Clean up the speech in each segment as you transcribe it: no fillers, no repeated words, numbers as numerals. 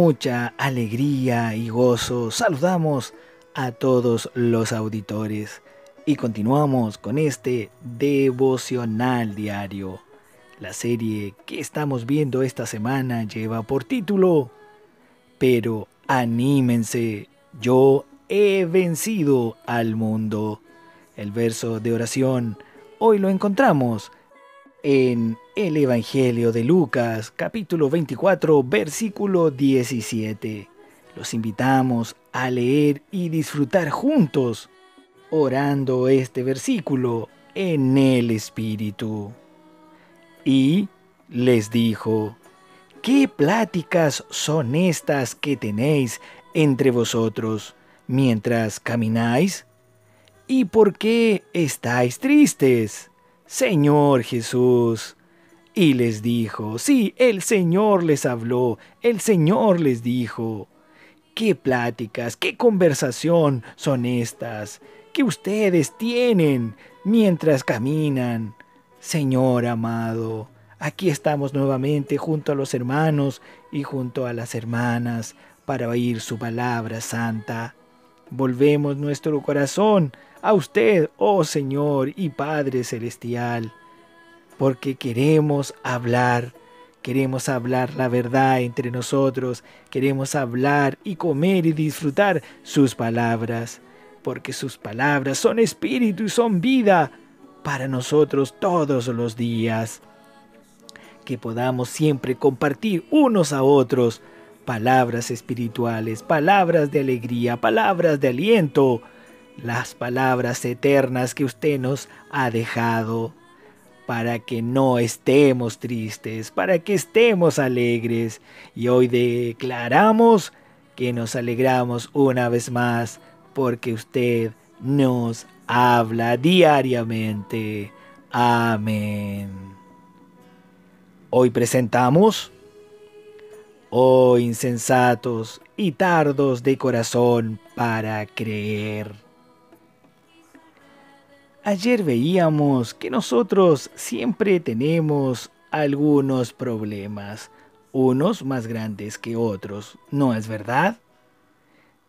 mucha alegría y gozo saludamos a todos los auditores y continuamos con este devocional diario. La serie que estamos viendo esta semana lleva por título Pero anímense, yo he vencido al mundo. El verso de oración hoy lo encontramos en el Evangelio de Lucas, capítulo 24, versículo 17. Los invitamos a leer y disfrutar juntos, orando este versículo en el Espíritu. Y les dijo: ¿Qué pláticas son estas que tenéis entre vosotros mientras camináis? ¿Y por qué estáis tristes, Señor Jesús? Y les dijo, sí, el Señor les habló, el Señor les dijo: ¿Qué pláticas, qué conversación son estas que ustedes tienen mientras caminan? Señor amado, aquí estamos nuevamente junto a los hermanos y junto a las hermanas para oír su palabra santa. Volvemos nuestro corazón a usted, oh Señor y Padre Celestial, porque queremos hablar la verdad entre nosotros, queremos hablar y comer y disfrutar sus palabras, porque sus palabras son espíritu y son vida para nosotros todos los días. Que podamos siempre compartir unos a otros palabras espirituales, palabras de alegría, palabras de aliento, las palabras eternas que usted nos ha dejado, para que no estemos tristes, para que estemos alegres. Y hoy declaramos que nos alegramos una vez más, porque usted nos habla diariamente. Amén. Hoy presentamos: Oh insensatos y tardos de corazón para creer. Ayer veíamos que nosotros siempre tenemos algunos problemas, unos más grandes que otros, ¿no es verdad?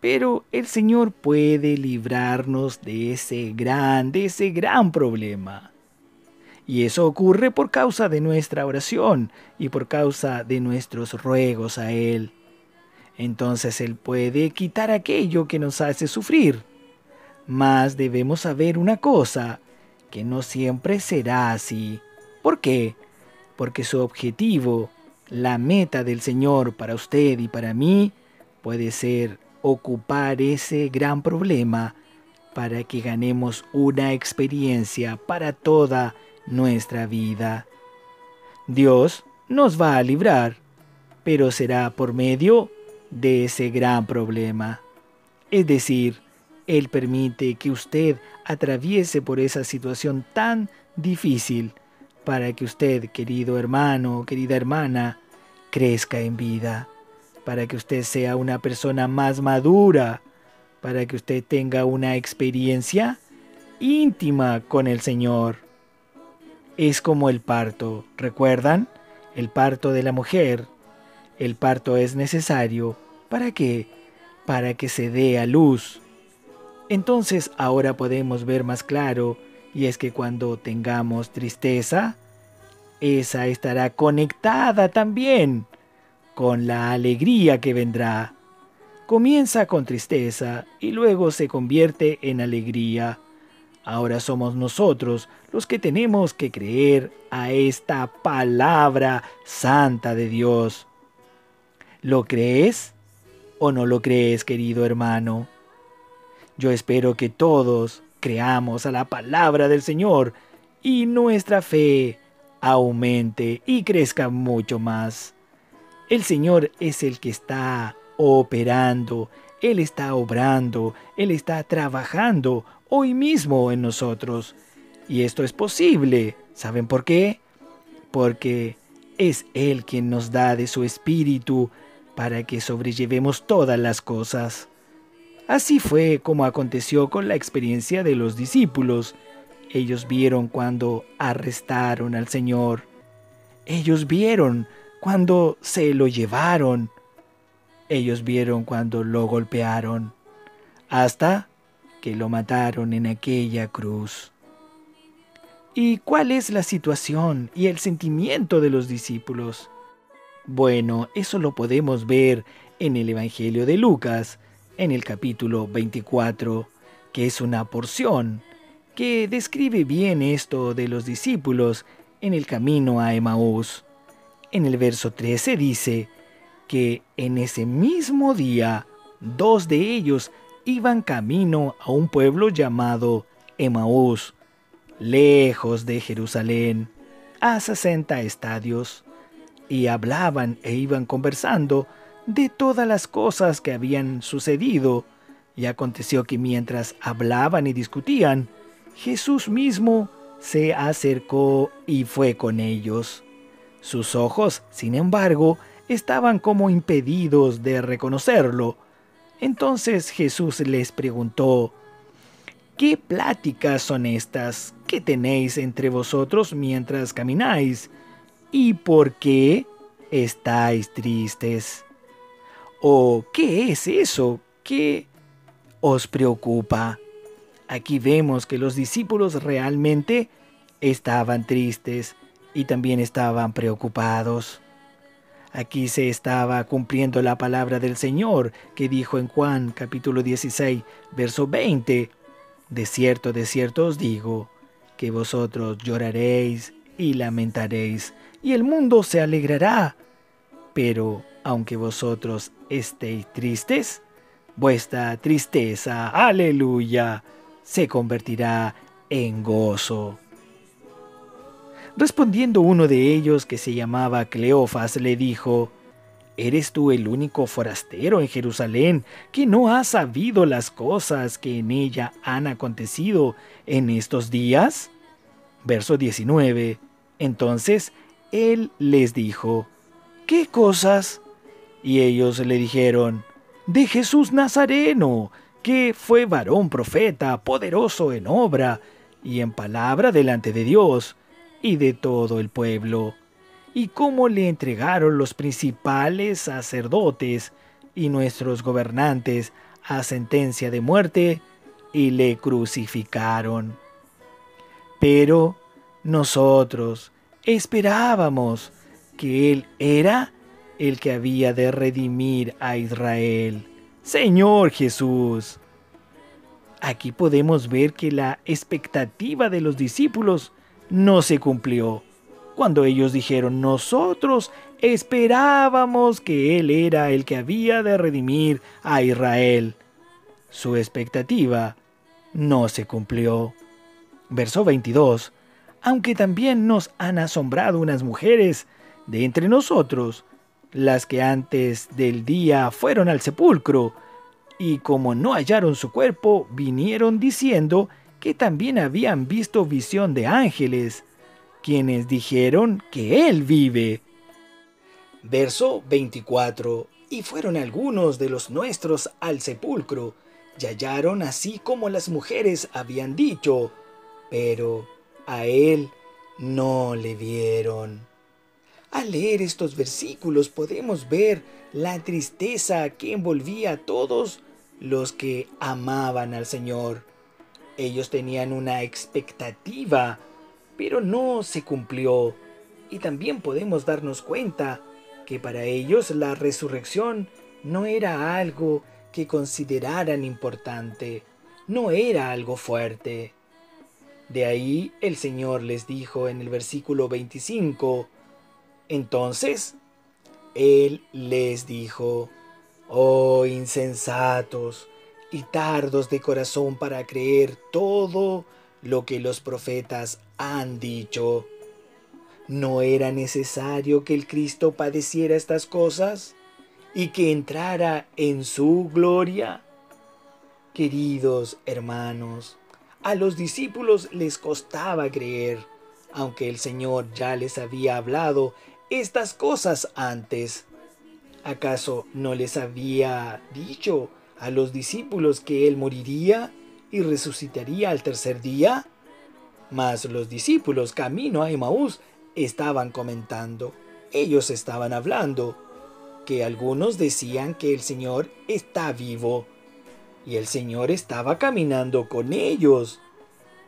Pero el Señor puede librarnos de ese gran problema. Y eso ocurre por causa de nuestra oración y por causa de nuestros ruegos a Él. Entonces Él puede quitar aquello que nos hace sufrir. Mas debemos saber una cosa, que no siempre será así. ¿Por qué? Porque su objetivo, la meta del Señor para usted y para mí, puede ser ocupar ese gran problema para que ganemos una experiencia para toda nuestra vida. Dios nos va a librar, pero será por medio de ese gran problema. Es decir, Él permite que usted atraviese por esa situación tan difícil para que usted, querido hermano, querida hermana, crezca en vida, para que usted sea una persona más madura, para que usted tenga una experiencia íntima con el Señor. Es como el parto, ¿recuerdan? El parto de la mujer. El parto es necesario. ¿Para qué? Para que se dé a luz. Entonces ahora podemos ver más claro, y es que cuando tengamos tristeza, esa estará conectada también con la alegría que vendrá. Comienza con tristeza y luego se convierte en alegría. Ahora somos nosotros los que tenemos que creer a esta palabra santa de Dios. ¿Lo crees o no lo crees, querido hermano? Yo espero que todos creamos a la palabra del Señor y nuestra fe aumente y crezca mucho más. El Señor es el que está operando, Él está obrando, Él está trabajando hoy mismo en nosotros. Y esto es posible. ¿Saben por qué? Porque es Él quien nos da de su espíritu para que sobrellevemos todas las cosas. Así fue como aconteció con la experiencia de los discípulos. Ellos vieron cuando arrestaron al Señor. Ellos vieron cuando se lo llevaron. Ellos vieron cuando lo golpearon, hasta que lo mataron en aquella cruz. ¿Y cuál es la situación y el sentimiento de los discípulos? Bueno, eso lo podemos ver en el Evangelio de Lucas, en el capítulo 24, que es una porción que describe bien esto de los discípulos en el camino a Emaús. En el verso 13 dice que en ese mismo día 2 de ellos iban camino a un pueblo llamado Emaús, lejos de Jerusalén, a 60 estadios, y hablaban e iban conversando de todas las cosas que habían sucedido. Y aconteció que mientras hablaban y discutían, Jesús mismo se acercó y fue con ellos. Sus ojos, sin embargo, estaban como impedidos de reconocerlo. Entonces Jesús les preguntó: ¿qué pláticas son estas que tenéis entre vosotros mientras camináis? ¿Y por qué estáis tristes? ¿O qué es eso que os preocupa? Aquí vemos que los discípulos realmente estaban tristes y también estaban preocupados. Aquí se estaba cumpliendo la palabra del Señor que dijo en Juan capítulo 16, verso 20: de cierto os digo, que vosotros lloraréis y lamentaréis, y el mundo se alegrará. Pero aunque vosotros estéis tristes, vuestra tristeza, aleluya, se convertirá en gozo. Respondiendo uno de ellos, que se llamaba Cleofas, le dijo: ¿eres tú el único forastero en Jerusalén que no ha sabido las cosas que en ella han acontecido en estos días? Verso 19. Entonces él les dijo: ¿qué cosas? Y ellos le dijeron: de Jesús Nazareno, que fue varón profeta, poderoso en obra y en palabra delante de Dios y de todo el pueblo, y cómo le entregaron los principales sacerdotes y nuestros gobernantes a sentencia de muerte y le crucificaron. Pero nosotros esperábamos que Él era el que había de redimir a Israel. Señor Jesús. Aquí podemos ver que la expectativa de los discípulos no se cumplió. Cuando ellos dijeron: nosotros esperábamos que Él era el que había de redimir a Israel, su expectativa no se cumplió. Verso 22. Aunque también nos han asombrado unas mujeres de entre nosotros, las que antes del día fueron al sepulcro, y como no hallaron su cuerpo, vinieron diciendo que también habían visto visión de ángeles, quienes dijeron que Él vive. Verso 24. Y fueron algunos de los nuestros al sepulcro, y hallaron así como las mujeres habían dicho, pero a Él no le vieron. Al leer estos versículos podemos ver la tristeza que envolvía a todos los que amaban al Señor. Ellos tenían una expectativa, pero no se cumplió. Y también podemos darnos cuenta que para ellos la resurrección no era algo que consideraran importante, no era algo fuerte. De ahí el Señor les dijo en el versículo 25, entonces Él les dijo: oh insensatos y tardos de corazón para creer todo lo que los profetas han dicho. ¿No era necesario que el Cristo padeciera estas cosas y que entrara en su gloria? Queridos hermanos, a los discípulos les costaba creer, aunque el Señor ya les había hablado estas cosas antes. ¿Acaso no les había dicho a los discípulos que Él moriría y resucitaría al tercer día? Mas los discípulos camino a Emaús estaban comentando, ellos estaban hablando: que algunos decían que el Señor está vivo y el Señor estaba caminando con ellos,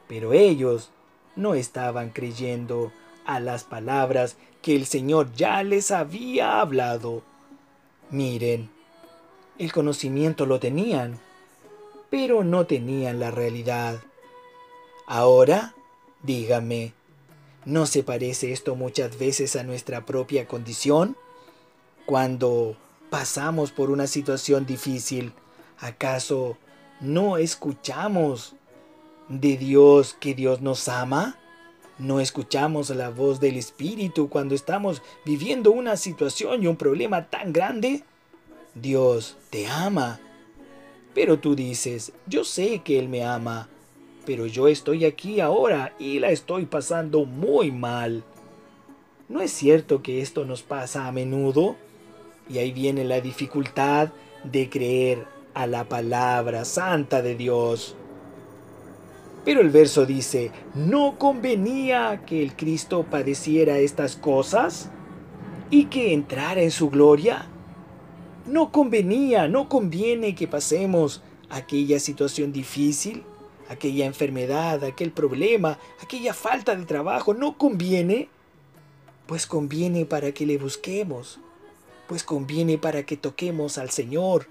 pero ellos no estaban creyendo a las palabras que el Señor ya les había hablado. Miren, el conocimiento lo tenían, pero no tenían la realidad. Ahora, dígame, ¿no se parece esto muchas veces a nuestra propia condición? Cuando pasamos por una situación difícil, ¿acaso no escuchamos de Dios que Dios nos ama? ¿No escuchamos la voz del Espíritu cuando estamos viviendo una situación y un problema tan grande? Dios te ama. Pero tú dices, yo sé que Él me ama, pero yo estoy aquí ahora y la estoy pasando muy mal. ¿No es cierto que esto nos pasa a menudo? Y ahí viene la dificultad de creer a la palabra santa de Dios. Pero el verso dice, ¿no convenía que el Cristo padeciera estas cosas y que entrara en su gloria? No convenía, no conviene que pasemos aquella situación difícil, aquella enfermedad, aquel problema, aquella falta de trabajo. ¿No conviene? Pues conviene para que le busquemos, pues conviene para que toquemos al Señor,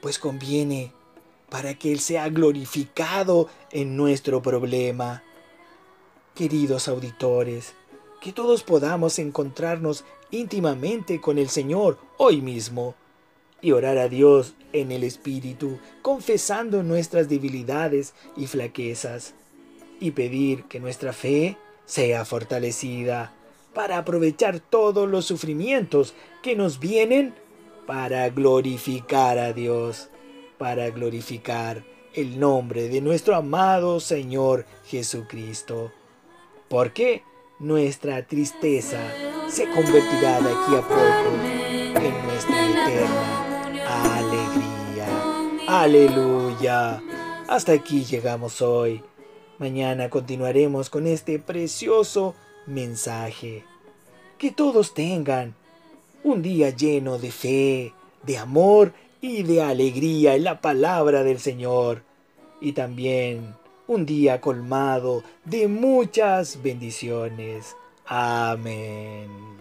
pues conviene para que Él sea glorificado en nuestro problema. Queridos auditores, que todos podamos encontrarnos íntimamente con el Señor hoy mismo y orar a Dios en el Espíritu, confesando nuestras debilidades y flaquezas, y pedir que nuestra fe sea fortalecida para aprovechar todos los sufrimientos que nos vienen para glorificar a Dios, para glorificar el nombre de nuestro amado Señor Jesucristo. Porque nuestra tristeza se convertirá de aquí a poco en nuestra eterna alegría. Aleluya. Hasta aquí llegamos hoy. Mañana continuaremos con este precioso mensaje. Que todos tengan un día lleno de fe, de amor y de alegría en la palabra del Señor. Y también un día colmado de muchas bendiciones. Amén.